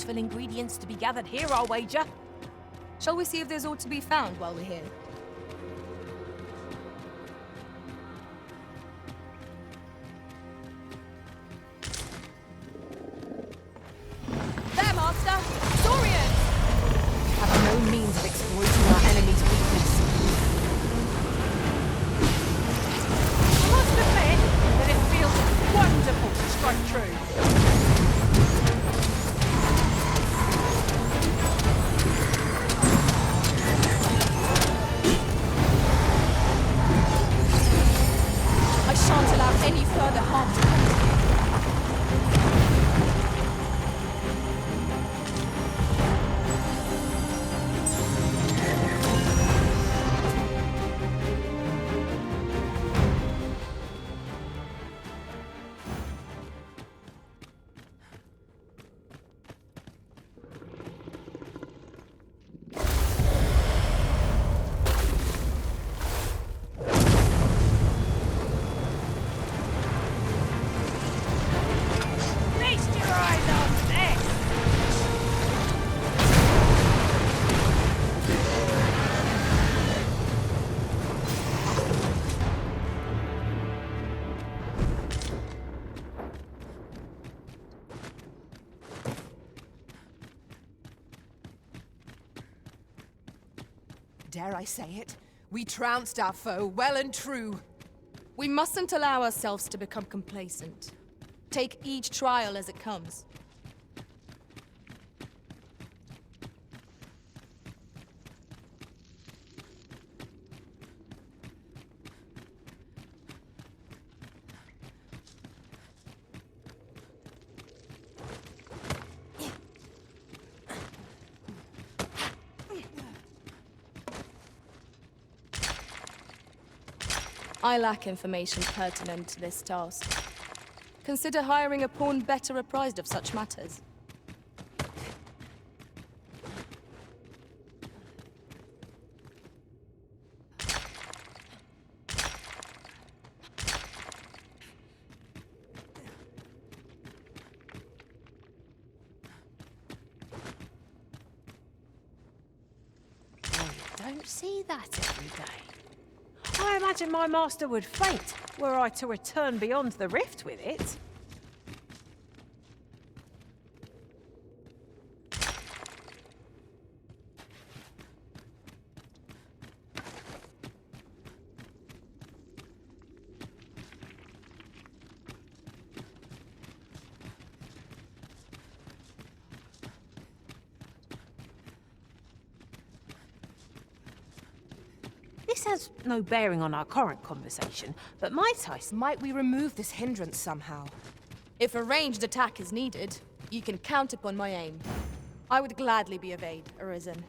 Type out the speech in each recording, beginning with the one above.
useful ingredients to be gathered here, I'll wager. Shall we see if there's aught to be found while we're here? There, Master! Saurians! Have no means of exploiting our enemy's weakness. I must admit that it feels wonderful to strike true. I shan't allow any further harm to come to you. Dare I say it? We trounced our foe well and true. We mustn't allow ourselves to become complacent. Take each trial as it comes. I lack information pertinent to this task. Consider hiring a pawn better apprised of such matters. Don't see that every day. I imagine my master would faint were I to return beyond the rift with it. This has no bearing on our current conversation, but might Might we remove this hindrance somehow? If a ranged attack is needed, you can count upon my aim. I would gladly be of aid, Arisen.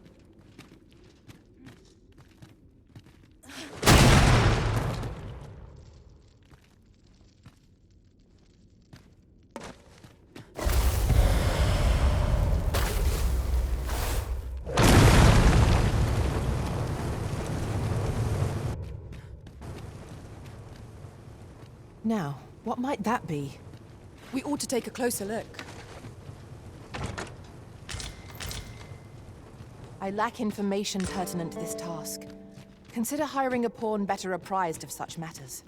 Now, what might that be? We ought to take a closer look. I lack information pertinent to this task. Consider hiring a pawn better apprised of such matters.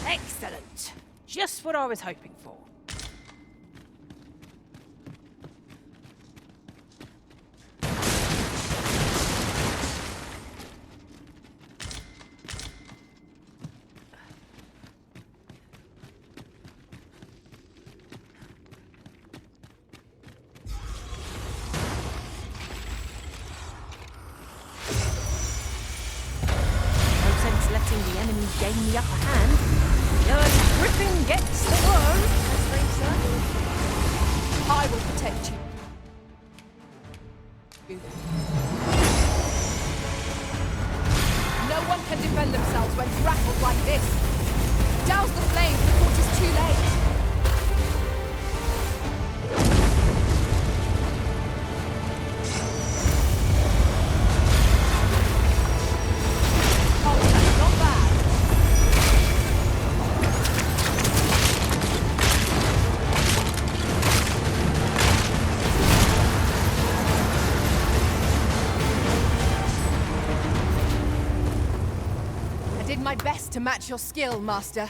Excellent. Just what I was hoping for. No sense letting the enemy gain the upper hand. The early griffin gets the worm, as they say. I will protect you. No one can defend themselves when grappled like this. Douse the flame before it is too late. Oh, not bad. I did my best to match your skill, Master.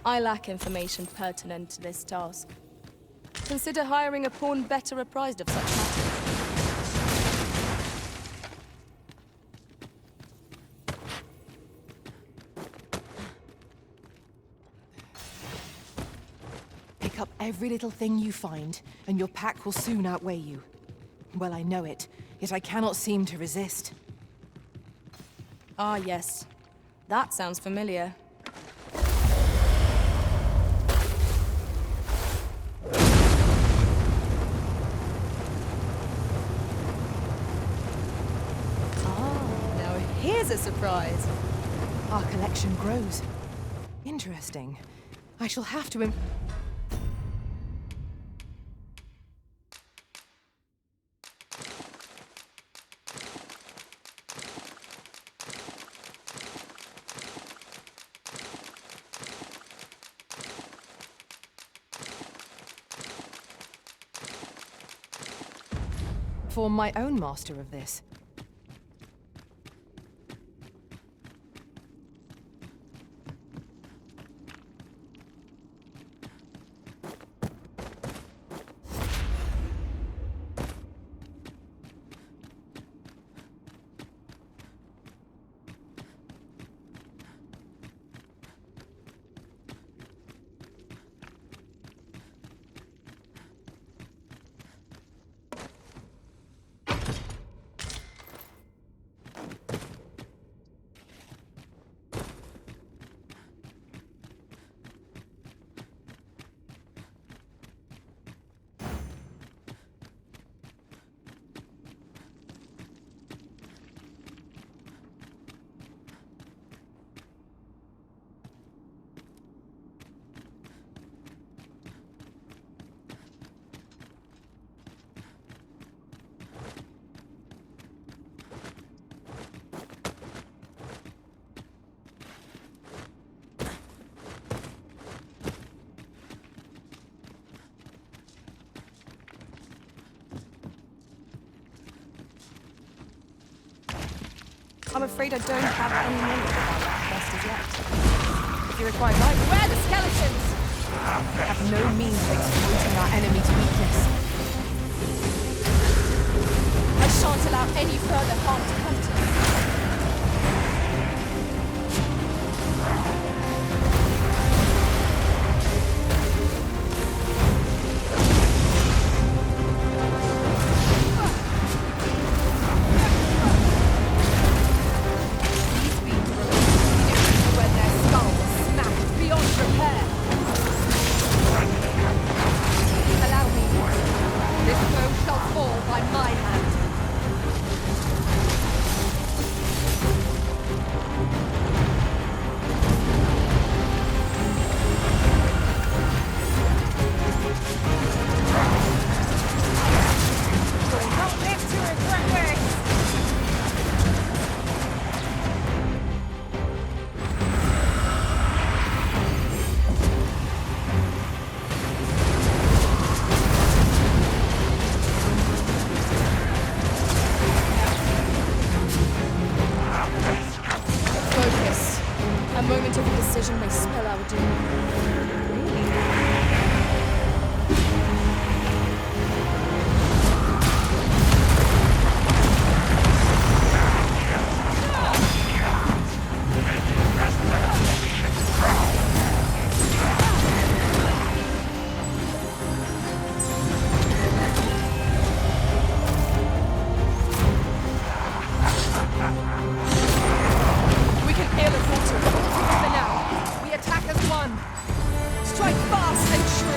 I lack information pertinent to this task. Consider hiring a pawn better apprised of such matters. Pick up every little thing you find, and your pack will soon outweigh you. Well, I know it, yet I cannot seem to resist. Ah, yes. That sounds familiar. Now here's a surprise. Our collection grows. Interesting. I shall have to inform my own master of this. I'm afraid I don't have any knowledge about that quest as yet. If you require guidance, where are the skeletons? I have no means of exploiting our enemy's weakness. I shan't allow any further harm to come to us.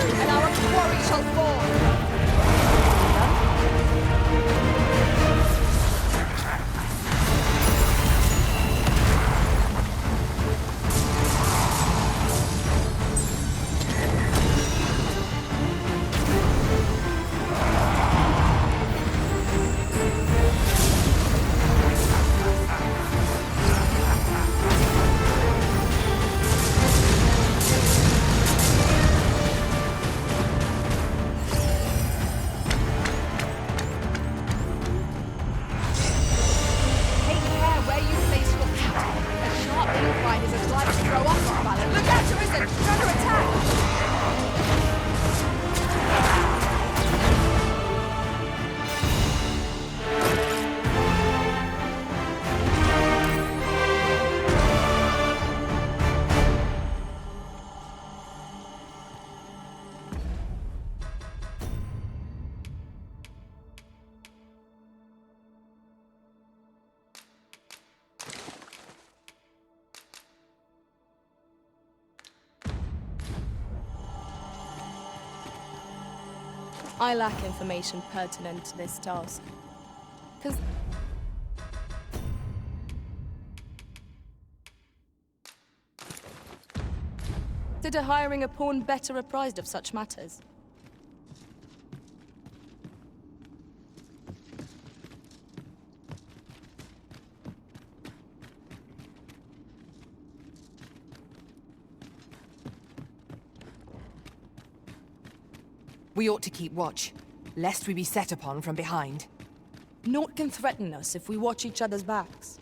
true, and our quarry shall fall. Take care where you place your feet. A sharp incline is as liable to throw off our balance. Look out, Arisen! She's under attack! I lack information pertinent to this task. Consider hiring a pawn better apprised of such matters. We ought to keep watch, lest we be set upon from behind. Naught can threaten us if we watch each other's backs.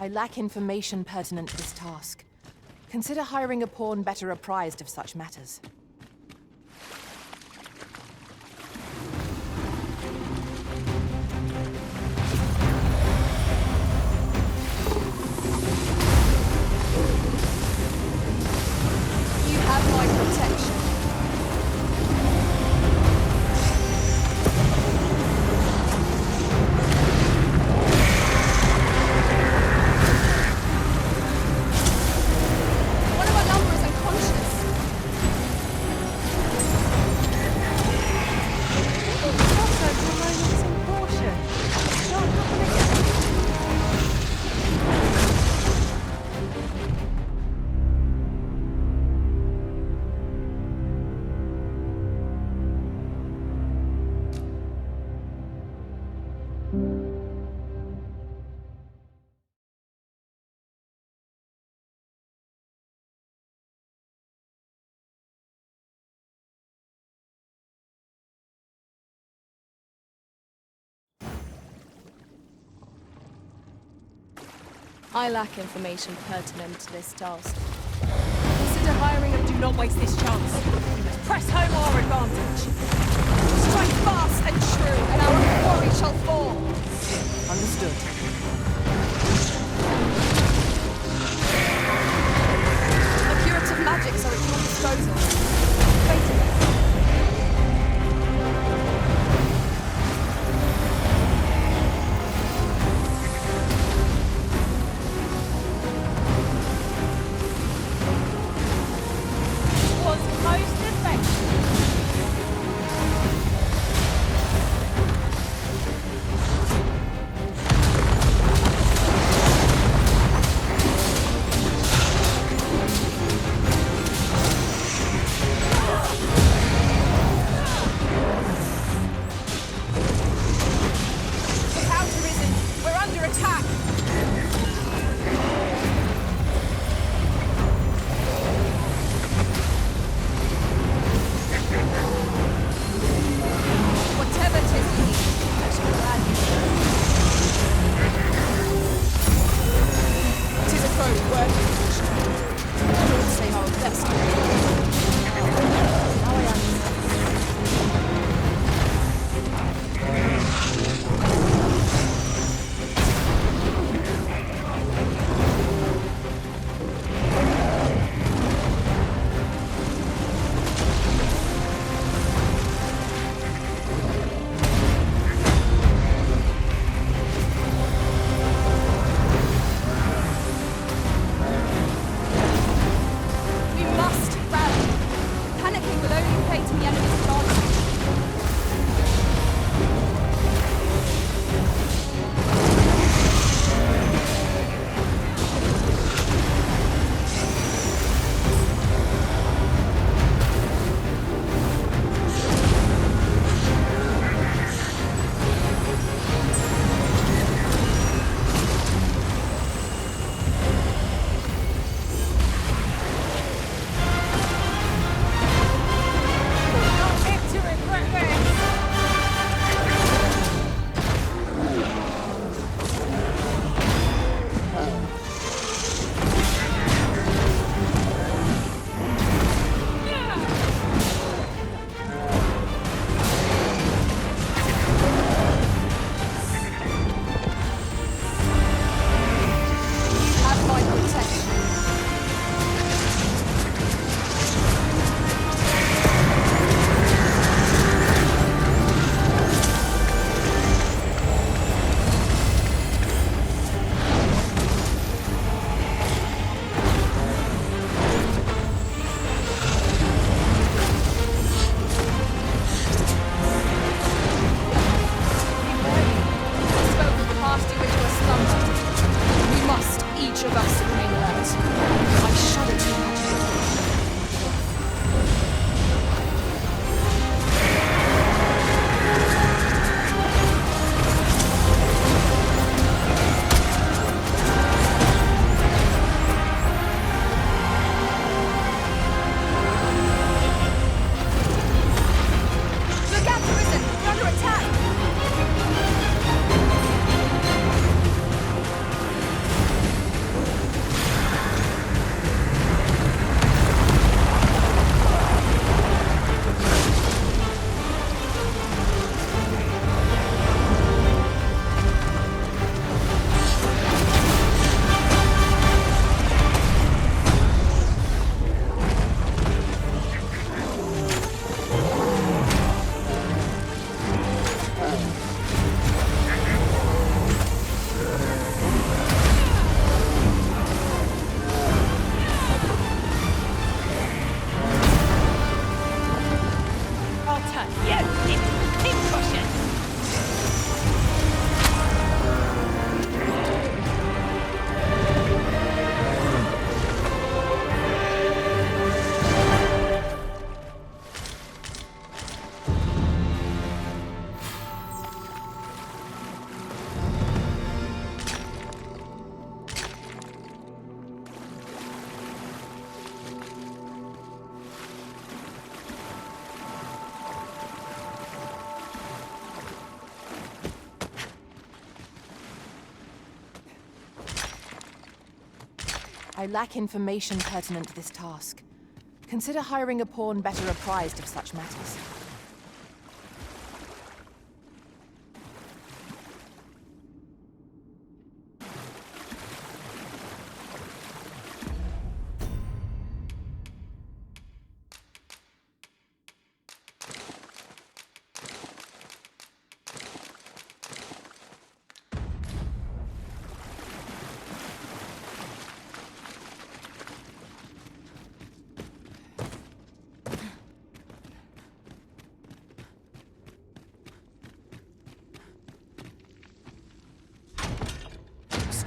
I lack information pertinent to this task. Consider hiring a pawn better apprised of such matters. You have my protection. One of our number is unconscious. Crossroads will moments in caution. Don't happen again. I lack information pertinent to this task. Consider hiring a... Do not waste this chance. We must press home our advantage. Strike fast and true, and our quarry shall fall. Understood. The curative magics are at your disposal. Fate it. I lack information pertinent to this task. Consider hiring a pawn better apprised of such matters.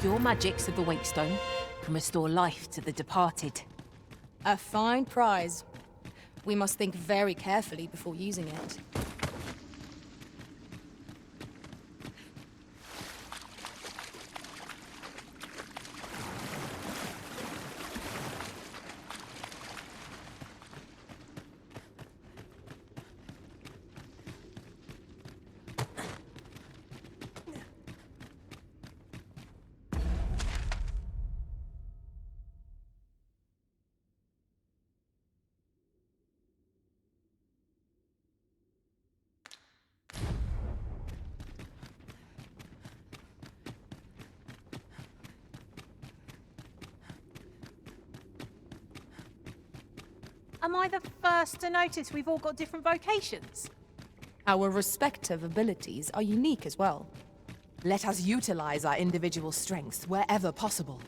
Obscure magics of the Wakestone can restore life to the departed. A fine prize. We must think very carefully before using it. Am I the first to notice we've all got different vocations? Our respective abilities are unique as well. Let us utilize our individual strengths wherever possible.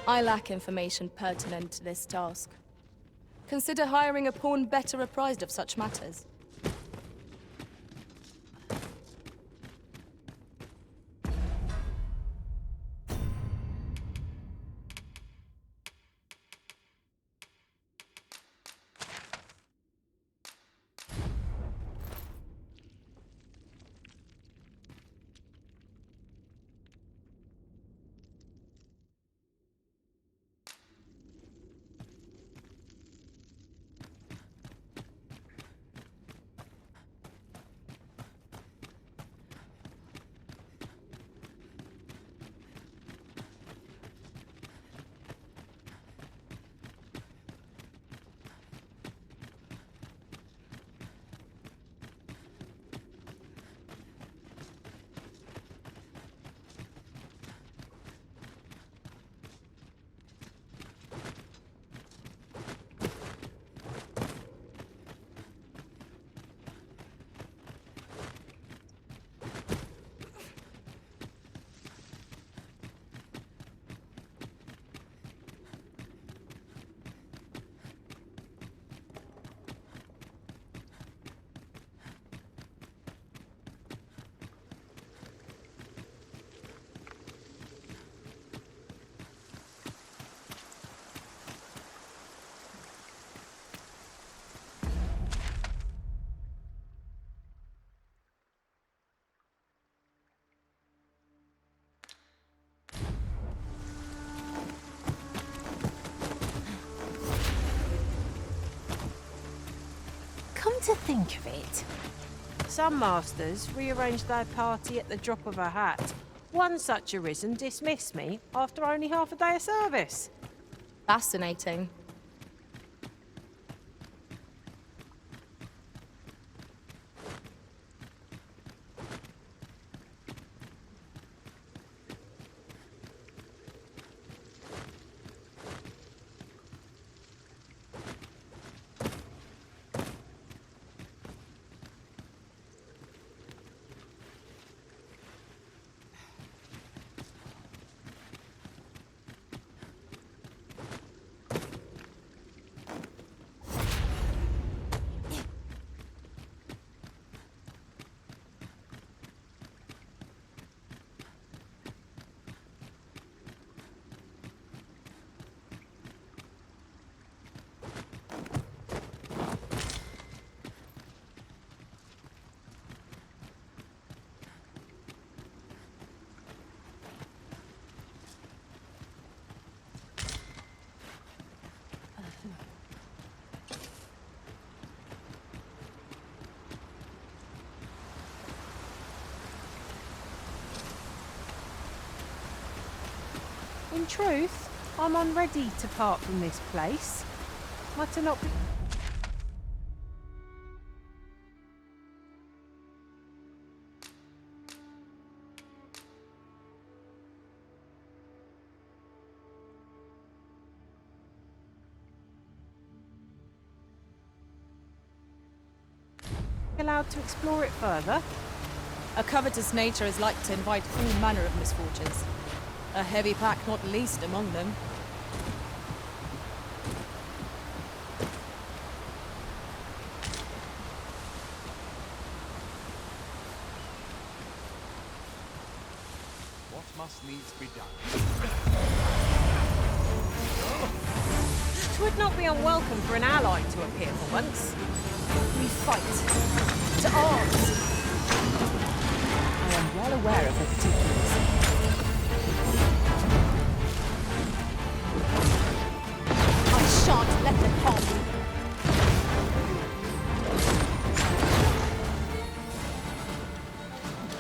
I lack information pertinent to this task. Consider hiring a pawn better apprised of such matters. Come to think of it, some masters rearrange their party at the drop of a hat. One such arisen dismissed me after only half a day of service. Fascinating. truth, I'm unready to part from this place. Might have not be... allowed to explore it further. A covetous nature is like to invite all manner of misfortunes. A heavy pack not least among them. What must needs be done? 'Twould not be unwelcome for an ally to appear for once. We fight. To arms! I am well aware of the particulars. I shan't let them harm you.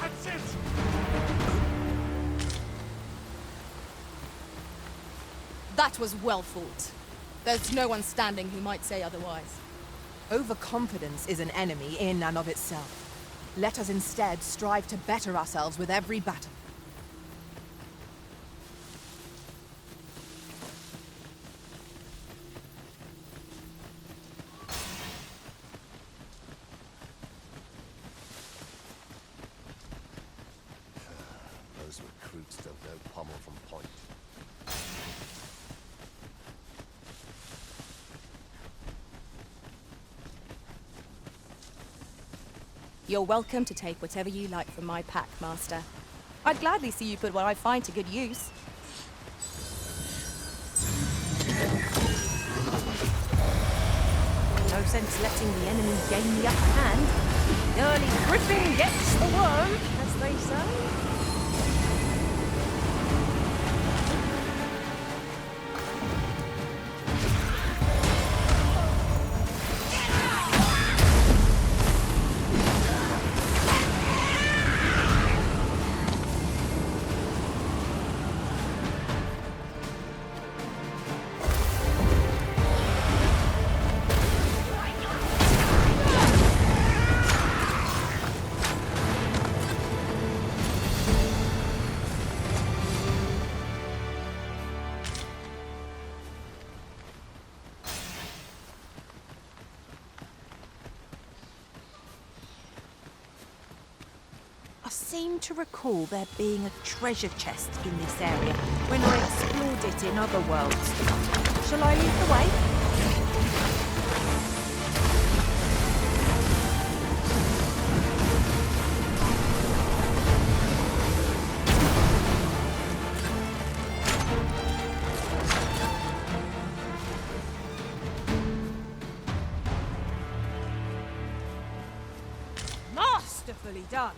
That's it! That was well fought. There's no one standing who might say otherwise. Overconfidence is an enemy in and of itself. Let us instead strive to better ourselves with every battle. Those recruits don't know pommel from point. You're welcome to take whatever you like from my pack, Master. I'd gladly see you put what I find to good use. No sense letting the enemy gain the upper hand. The early griffin gets the worm, as they say. I seem to recall there being a treasure chest in this area when I explored it in other worlds. Shall I lead the way? Masterfully done.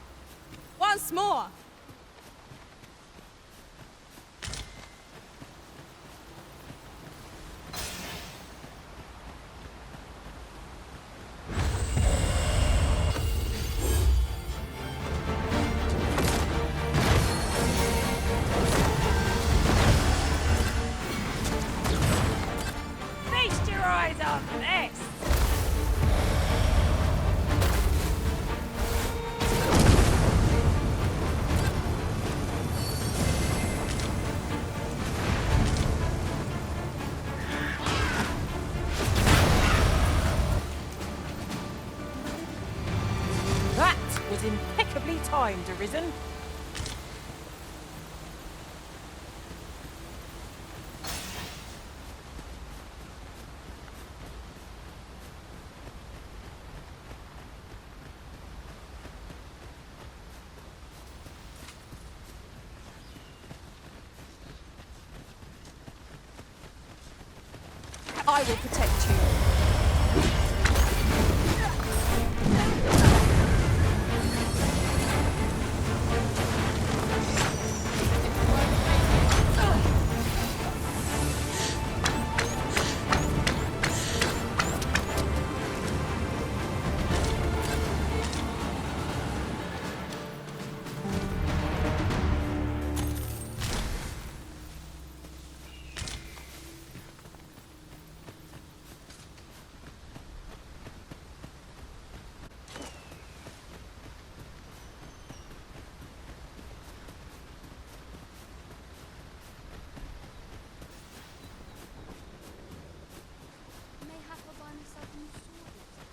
Once more! Feast your eyes on this! That was impeccably timed, Arisen. I will protect you.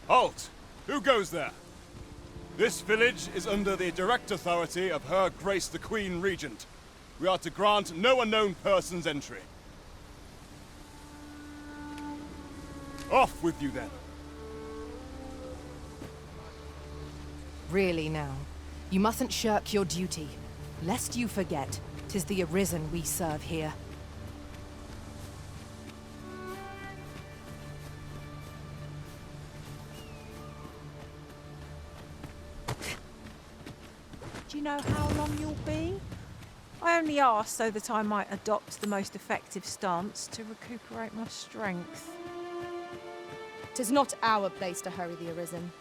Halt! Who goes there? This village is under the direct authority of Her Grace the Queen Regent. We are to grant no unknown persons entry. Off with you then. Really now, you mustn't shirk your duty, lest you forget 'tis the Arisen we serve here. Do you know how long you'll be? I only asked so that I might adopt the most effective stance to recuperate my strength. 'Tis not our place to hurry the Arisen.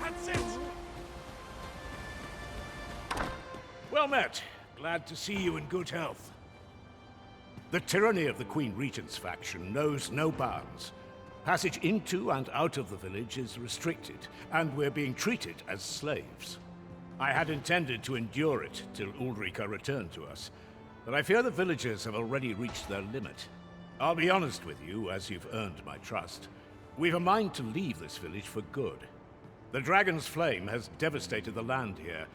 That's it! Well met. Glad to see you in good health. The tyranny of the Queen Regent's faction knows no bounds. Passage into and out of the village is restricted, and we're being treated as slaves. I had intended to endure it till Ulrika returned to us, but I fear the villagers have already reached their limit. I'll be honest with you, as you've earned my trust. We've a mind to leave this village for good. The Dragon's Flame has devastated the land here.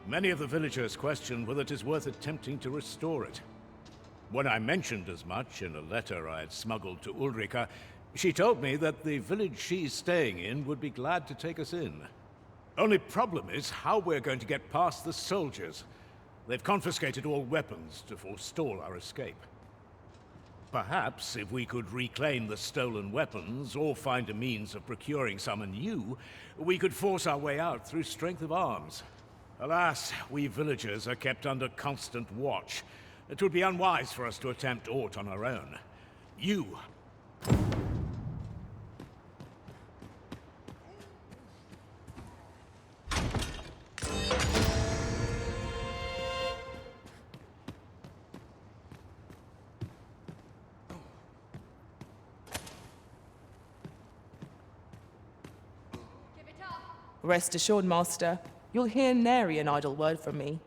Many of the villagers question whether it is worth attempting to restore it. When I mentioned as much in a letter I had smuggled to Ulrika, she told me that the village she's staying in would be glad to take us in. Only problem is how we're going to get past the soldiers. They've confiscated all weapons to forestall our escape. Perhaps if we could reclaim the stolen weapons, or find a means of procuring some anew, we could force our way out through strength of arms. Alas, we villagers are kept under constant watch. It would be unwise for us to attempt aught on our own. You... Rest assured, Master, you'll hear nary an idle word from me.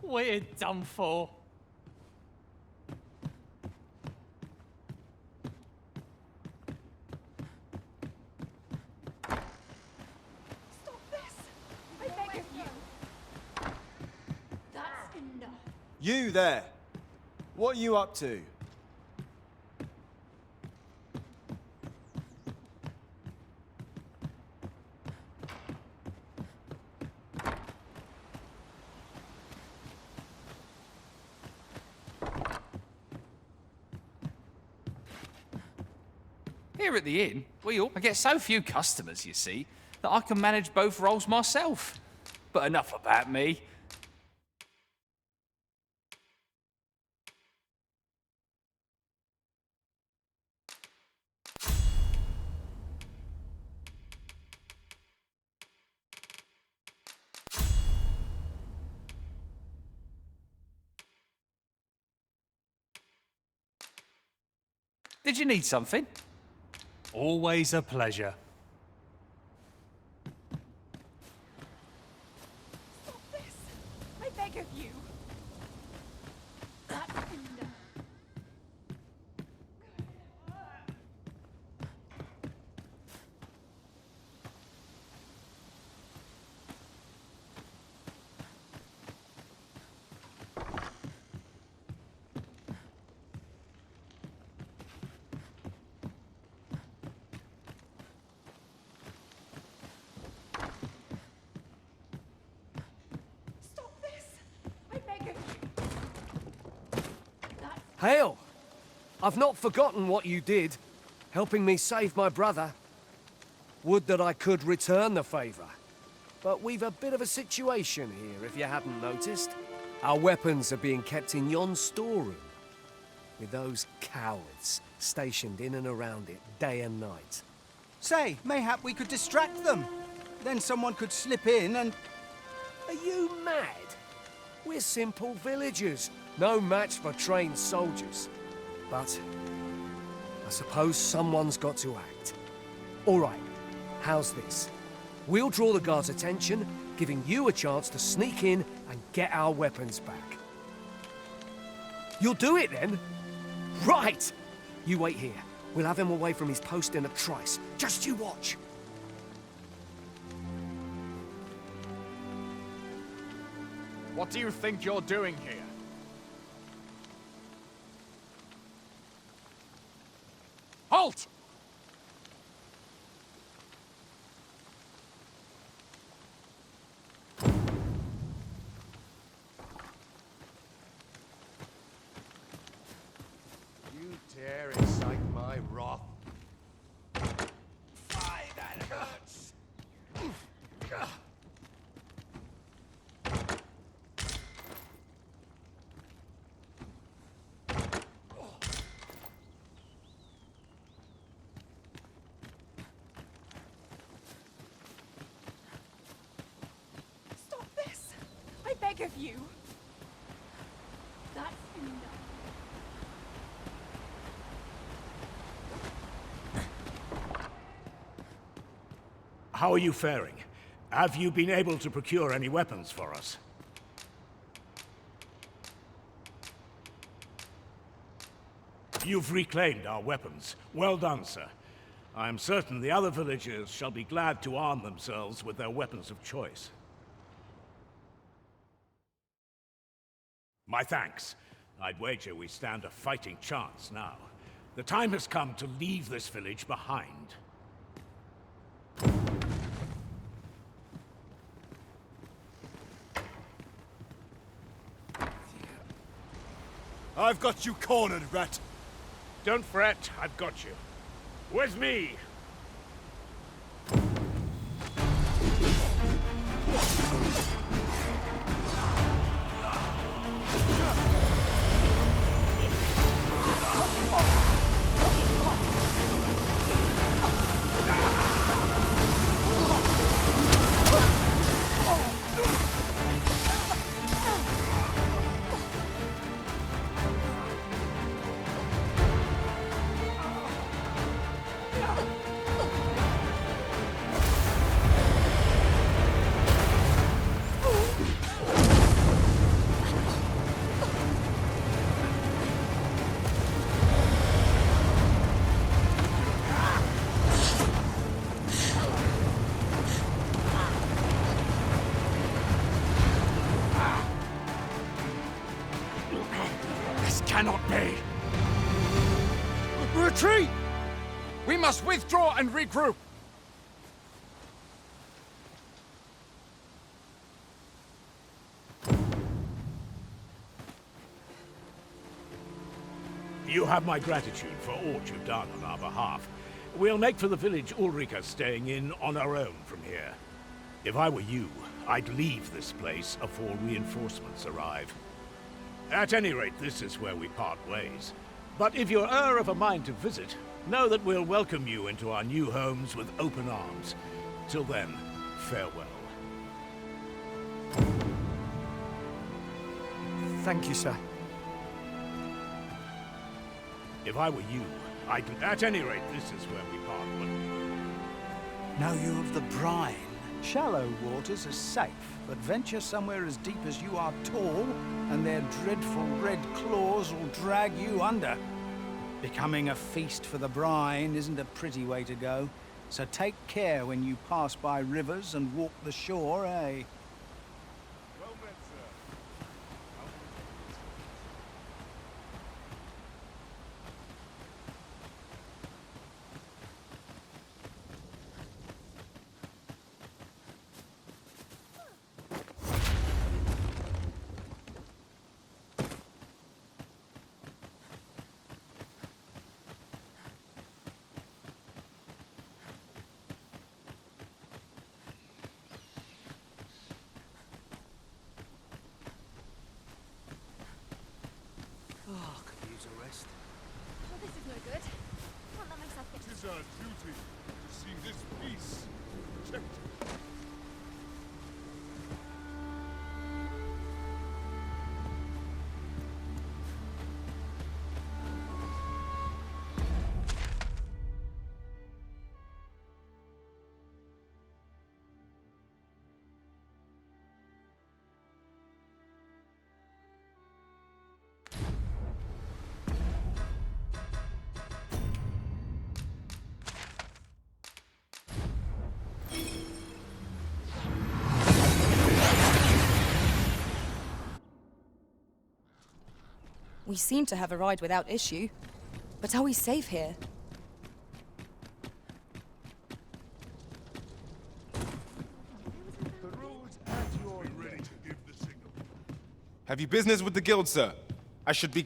We're done for. Stop this! I beg of you! That's enough. You there! What are you up to? Here at the inn, I get so few customers, you see, that I can manage both roles myself. But enough about me. Did you need something? Always a pleasure. Stop this! I beg of you! That's enough. Stop this! I beg of you! Hail! I've not forgotten what you did, helping me save my brother. Would that I could return the favour. But we've a bit of a situation here, if you hadn't noticed. Our weapons are being kept in yon storeroom, with those cowards stationed in and around it day and night. Say, mayhap we could distract them. Then someone could slip in and... Are you mad? We're simple villagers, no match for trained soldiers. But I suppose someone's got to act. All right, how's this? We'll draw the guards' attention, giving you a chance to sneak in and get our weapons back. You'll do it then? Right! You wait here. We'll have him away from his post in a trice. Just you watch. What do you think you're doing here? Halt! You dare incite my wrath? Fie, that hurts! Stop this! I beg of you! That's enough. How are you faring? Have you been able to procure any weapons for us? You've reclaimed our weapons. Well done, sir. I am certain the other villagers shall be glad to arm themselves with their weapons of choice. My thanks. I'd wager we stand a fighting chance now. The time has come to leave this village behind. I've got you cornered, rat. Don't fret, I've got you. With me! cannot be. Retreat! We must withdraw and regroup. You have my gratitude for all you've done on our behalf. We'll make for the village Ulrika's staying in on our own from here. If I were you, I'd leave this place afore reinforcements arrive. At any rate, this is where we part ways. But if you're of a mind to visit, know that we'll welcome you into our new homes with open arms. Till then, farewell. Thank you, sir. If I were you, I'd... At any rate, this is where we part ways. Know you of the brine? Shallow waters are safe, but venture somewhere as deep as you are tall, and their dreadful red claws will drag you under. Becoming a feast for the brine isn't a pretty way to go, so take care when you pass by rivers and walk the shore, eh? Well met, sir. Oh, could use a rest. Well, this is no good. Can't let myself get... It is our duty to see this peace protected. We seem to have arrived without issue. But are we safe here? The road's at your ready to give the signal. Have you business with the guild, sir? I should be...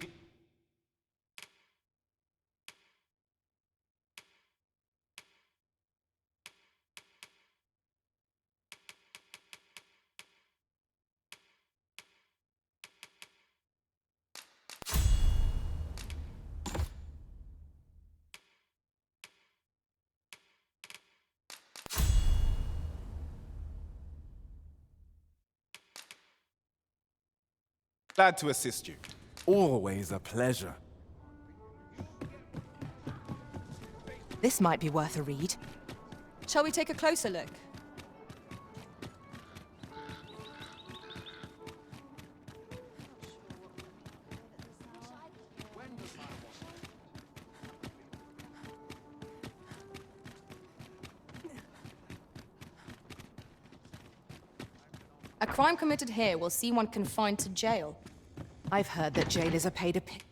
Glad to assist you. Always a pleasure. This might be worth a read. Shall we take a closer look? A crime committed here will see one confined to jail. I've heard that jailers are paid a pit.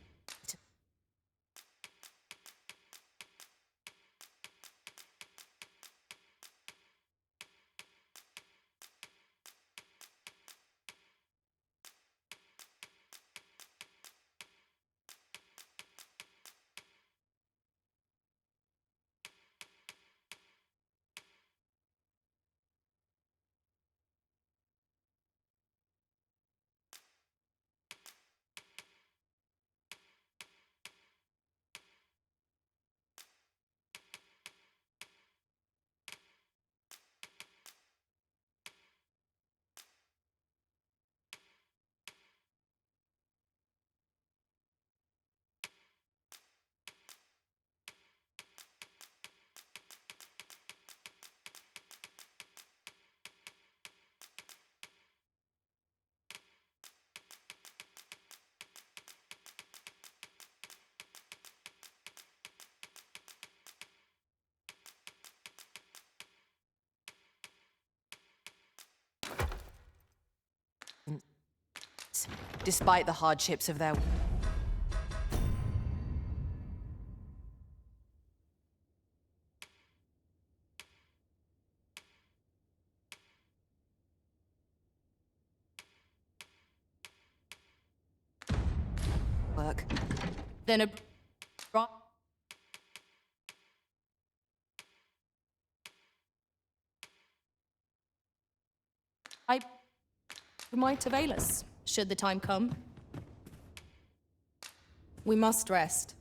Despite the hardships of their... work. Then a... I might avail us, should the time come. We must rest.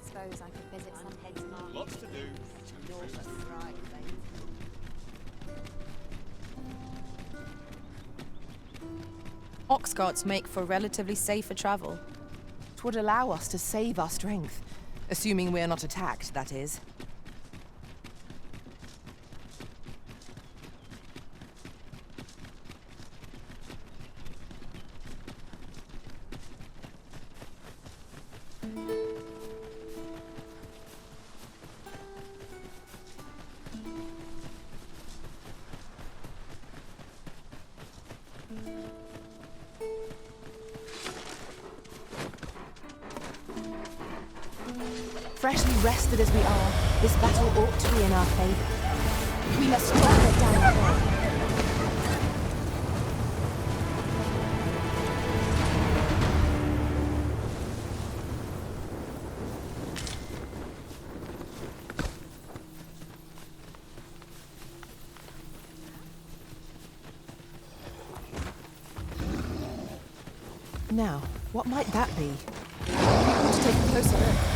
Suppose I could visit some heads market. Lots to do. Ox carts make for relatively safer travel. It would allow us to save our strength. Assuming we're not attacked, that is. Freshly rested as we are, this battle ought to be in our favor. We must drive it down the hill. Now, what might that be? We ought to take a closer look.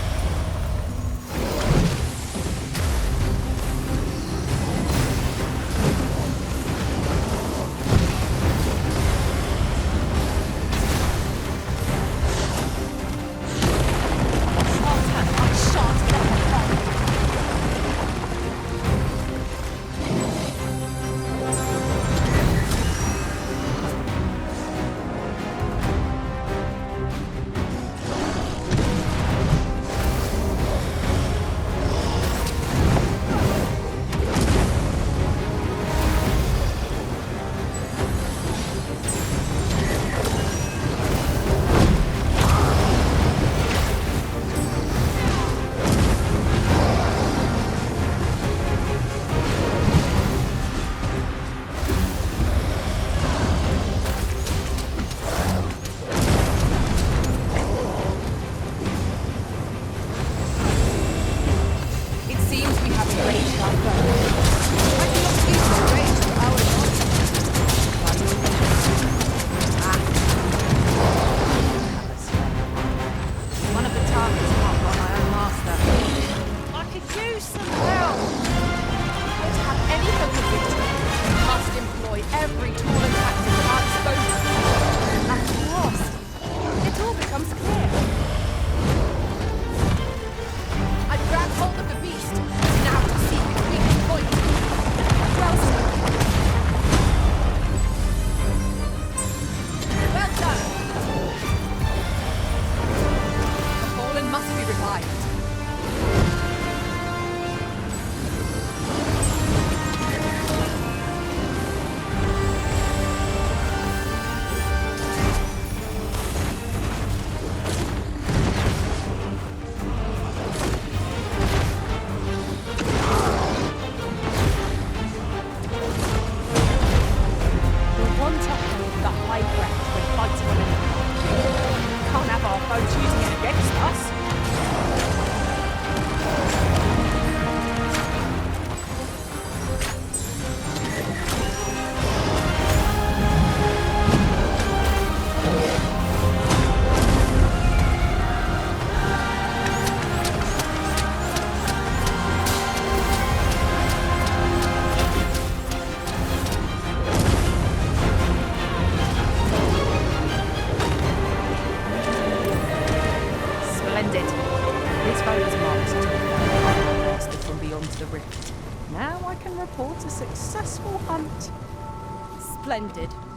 Splendid.